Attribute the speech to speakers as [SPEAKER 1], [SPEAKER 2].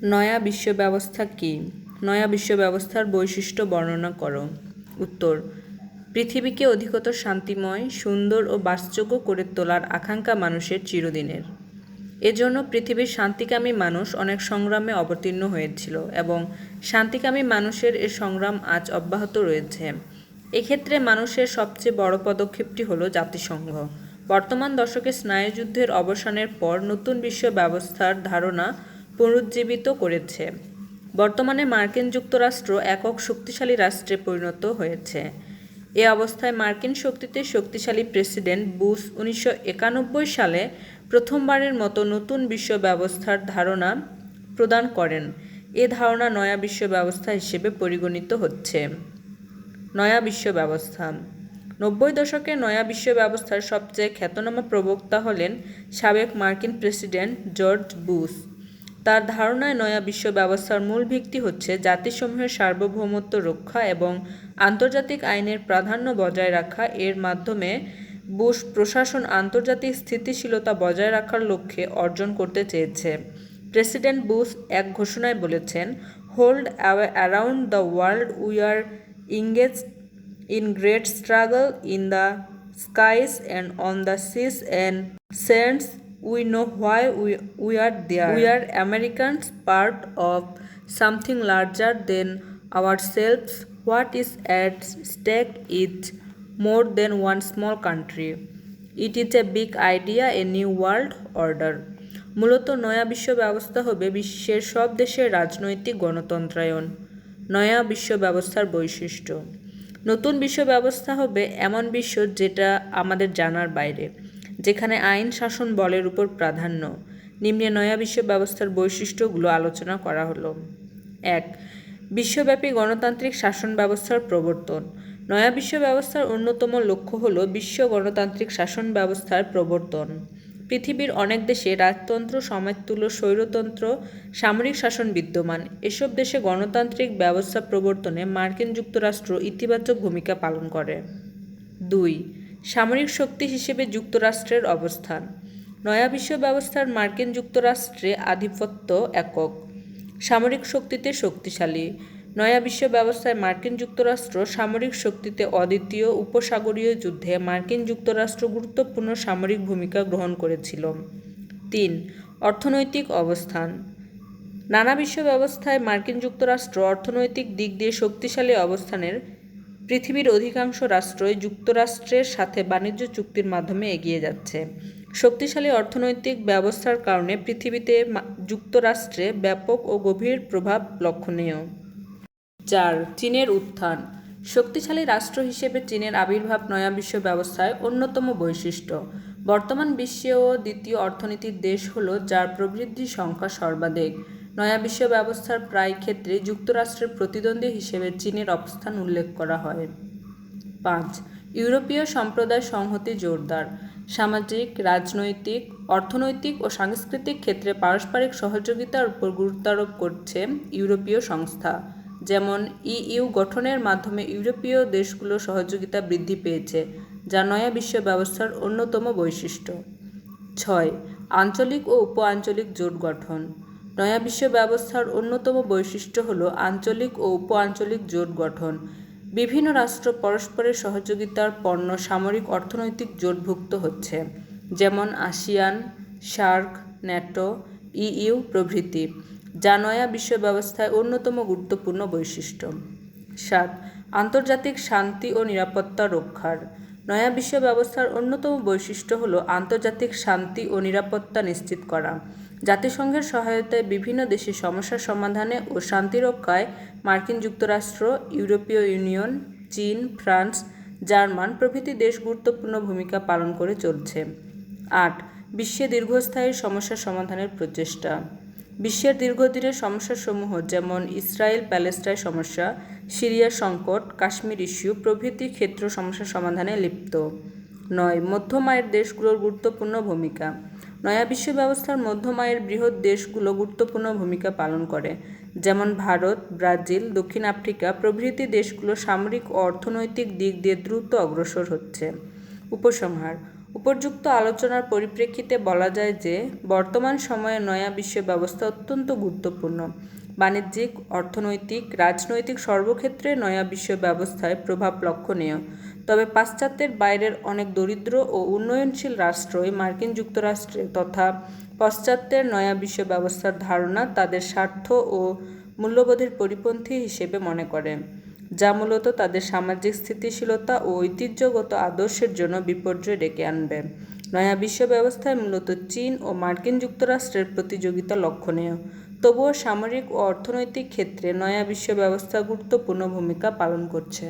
[SPEAKER 1] নয়া বিশ্ব ব্যবস্থা কী? নয়া বিশ্ব ব্যবস্থার বৈশিষ্ট্য বর্ণনা করো। উত্তর: পৃথিবীকে অধিকতর শান্তিময়, সুন্দর ও বাসযোগ্য করে তোলার আকাঙ্ক্ষা মানুষের চিরদিনের। এজন্য পৃথিবীর শান্তিকামী মানুষ অনেক সংগ্রামে অবতীর্ণ হয়েছিল এবং শান্তিকামী মানুষের এ সংগ্রাম আজ অব্যাহত রয়েছে। এক্ষেত্রে মানুষের সবচেয়ে বড় পদক্ষেপটি হলো জাতিসংঘ। বর্তমান দশকে স্নায়ুযুদ্ধের অবসানের পর নতুন বিশ্ব ব্যবস্থার ধারণা পুনরুজ্জীবিত করেছে। বর্তমানে মার্কিন যুক্তরাষ্ট্র একক শক্তিশালী রাষ্ট্রে পরিণত হয়েছে। এ অবস্থায় মার্কিন শক্তিতে শক্তিশালী প্রেসিডেন্ট বুশ 1991 সালে প্রথমবারের মতো নতুন বিশ্ব ব্যবস্থার ধারণা প্রদান করেন। এ ধারণা নয়া বিশ্ব ব্যবস্থা হিসেবে পরিগণিত হচ্ছে। নয়া বিশ্ব ব্যবস্থা। 90 দশকে নয়া বিশ্ব ব্যবস্থার সবচেয়ে খ্যাতনামা প্রবক্তা হলেন সাবেক মার্কিন প্রেসিডেন্ট জর্জ বুশ। তার ধারণায় নয়া বিশ্ব ব্যবস্থার মূল ভিত্তি হচ্ছে জাতিসমূহের সার্বভৌমত্ব রক্ষা এবং আন্তর্জাতিক আইনের প্রাধান্য বজায় রাখা। এর মাধ্যমে বুশ প্রশাসন আন্তর্জাতিক স্থিতিশীলতা বজায় রাখার লক্ষ্যে অর্জন করতে চেয়েছে। প্রেসিডেন্ট বুশ এক ঘোষণায় বলেছেন, "hold around the world we are engaged in great struggle in the skies and on the seas and sands. We know why we are there. We are Americans, part of something larger than ourselves. What is at stake is more than one small country. It is a big idea, a new world order." মূলত নয়া বিশ্ব ব্যবস্থা হবে বিশ্বের সব দেশের রাজনৈতিক গণতন্ত্রায়ন। নয়া বিশ্ব ব্যবস্থার বৈশিষ্ট্য। নতুন বিশ্ব ব্যবস্থা হবে এমন বিশ্ব যেটা আমাদের জানার বাইরে, যেখানে আইন শাসন বলের উপর প্রাধান্য। নিম্নে নয়া বিশ্ব ব্যবস্থার বৈশিষ্ট্যগুলো আলোচনা করা হলো। 1. বিশ্বব্যাপী গণতান্ত্রিক শাসন ব্যবস্থার প্রবর্তন। নয়া বিশ্ব ব্যবস্থার অন্যতম লক্ষ্য হল বিশ্ব গণতান্ত্রিক শাসন ব্যবস্থার প্রবর্তন। পৃথিবীর অনেক দেশে রাজতন্ত্র, সমাজতুল্য, স্বৈরতন্ত্র, সামরিক শাসন বিদ্যমান। এসব দেশে গণতান্ত্রিক ব্যবস্থা প্রবর্তনে মার্কিন যুক্তরাষ্ট্র ইতিবাচক ভূমিকা পালন করে। 2. সামরিক শক্তি হিসেবে যুক্তরাষ্ট্রের অবস্থান। নয়া বিশ্ব ব্যবস্থার মার্কিন যুক্তরাষ্ট্রে আধিপত্য একক। সামরিক শক্তিতে শক্তিশালী। নয়া বিশ্ব ব্যবস্থায় মার্কিন যুক্তরাষ্ট্র সামরিক শক্তিতে অদ্বিতীয়। উপসাগরীয় যুদ্ধে মার্কিন যুক্তরাষ্ট্র গুরুত্বপূর্ণ সামরিক ভূমিকা গ্রহণ করেছিল। 3. অর্থনৈতিক অবস্থান। নানা বিশ্ব ব্যবস্থায় মার্কিন যুক্তরাষ্ট্র অর্থনৈতিক দিক দিয়ে শক্তিশালী অবস্থানের। পৃথিবীর অধিকাংশ রাষ্ট্রই যুক্তরাষ্ট্রের সাথে বাণিজ্য চুক্তির মাধ্যমে এগিয়ে যাচ্ছে। শক্তিশালী অর্থনৈতিক ব্যবস্থার কারণে পৃথিবীতে যুক্তরাষ্ট্রে ব্যাপক ও গভীর প্রভাব লক্ষণীয়। 4. চীনের উত্থান। শক্তিশালী রাষ্ট্র হিসেবে চীনের আবির্ভাব নয়া বিশ্ব ব্যবস্থায় অন্যতম বৈশিষ্ট্য। বর্তমান বিশ্বেও দ্বিতীয় অর্থনীতির দেশ হল, যার প্রবৃদ্ধি সংখ্যা সর্বাধিক। নয়া বিশ্ব ব্যবস্থার প্রায় ক্ষেত্রে যুক্তরাষ্ট্রের প্রতিদ্বন্দ্বী হিসেবে চীনের অবস্থান উল্লেখ করা হয়। 5. ইউরোপীয় সম্প্রদায় সংহতি জোরদার। সামাজিক, রাজনৈতিক, অর্থনৈতিক ও সাংস্কৃতিক ক্ষেত্রে পারস্পরিক সহযোগিতার উপর গুরুত্ব আরোপ করছে ইউরোপীয় সংস্থা। যেমন ইইউ গঠনের মাধ্যমে ইউরোপীয় দেশগুলোর সহযোগিতা বৃদ্ধি পেয়েছে, যা নয়া বিশ্ব ব্যবস্থার অন্যতম বৈশিষ্ট্য। 6. আঞ্চলিক ও উপ-আঞ্চলিক জোট গঠন। নয়া বিশ্ব ব্যবস্থার অন্যতম বৈশিষ্ট্য হল আঞ্চলিক ও উপ-আঞ্চলিক জোট গঠন। বিভিন্ন রাষ্ট্র পরস্পরের সহযোগিতার পণ্য সামরিক অর্থনৈতিক জোটভুক্ত হচ্ছে, যেমন আসিয়ান, সার্ক, ন্যাটো, ইইউ প্রভৃতি, যা নয়া বিশ্ব ব্যবস্থায় অন্যতম গুরুত্বপূর্ণ বৈশিষ্ট্য। 7. আন্তর্জাতিক শান্তি ও নিরাপত্তা রক্ষার। নয়া বিশ্ব ব্যবস্থার অন্যতম বৈশিষ্ট্য হল আন্তর্জাতিক শান্তি ও নিরাপত্তা নিশ্চিত করা। জাতিসংঘের সহায়তায় বিভিন্ন দেশের সমস্যা সমাধানে ও শান্তি রক্ষায় মার্কিন যুক্তরাষ্ট্র, ইউরোপীয় ইউনিয়ন, চীন, ফ্রান্স, জার্মান প্রভৃতি দেশ গুরুত্বপূর্ণ ভূমিকা পালন করে চলছে। 8. বিশ্বে দীর্ঘস্থায়ী সমস্যা সমাধানের প্রচেষ্টা। বিশ্বের দীর্ঘদিনের সমস্যাসমূহ, যেমন ইসরায়েল প্যালেস্টাইন সমস্যা, সিরিয়া সংকট, কাশ্মীর ইস্যু প্রভৃতি ক্ষেত্র সমস্যা সমাধানে লিপ্ত। 9. মধ্যম আয়ের দেশগুলোর গুরুত্বপূর্ণ ভূমিকা। নয়া বিশ্ব ব্যবস্থার মধ্যম আয়ের বৃহৎ দেশগুলো গুরুত্বপূর্ণ ভূমিকা পালন করে, যেমন ভারত, ব্রাজিল, দক্ষিণ আফ্রিকা প্রভৃতি দেশগুলো সামরিক ও অর্থনৈতিক দিক দিয়ে দ্রুত অগ্রসর হচ্ছে। উপসংহার: উপর্যুক্ত আলোচনার পরিপ্রেক্ষিতে বলা যায় যে বর্তমান সময়ে নয়া বিশ্ব ব্যবস্থা অত্যন্ত গুরুত্বপূর্ণ। বাণিজ্যিক, অর্থনৈতিক, রাজনৈতিক সর্বক্ষেত্রে নয়া বিশ্ব ব্যবস্থায় প্রভাব লক্ষণীয়। তবে পাশ্চাত্যের বাইরের অনেক দরিদ্র ও উন্নয়নশীল রাষ্ট্রই মার্কিন যুক্তরাষ্ট্রে তথা পাশ্চাত্যের নয়া বিশ্ব ব্যবস্থার ধারণা তাদের স্বার্থ ও মূল্যবোধের পরিপন্থী হিসেবে মনে করে, যা মূলত তাদের সামাজিক স্থিতিশীলতা ও ঐতিহ্যগত আদর্শের জন্য বিপর্যয় ডেকে আনবে। নয়া বিশ্ব ব্যবস্থায় মূলত চীন ও মার্কিন যুক্তরাষ্ট্রের প্রতিযোগিতা লক্ষণীয়। তবুও সামরিক ও অর্থনৈতিক ক্ষেত্রে নয়া বিশ্ব ব্যবস্থা গুরুত্বপূর্ণ ভূমিকা পালন করছে।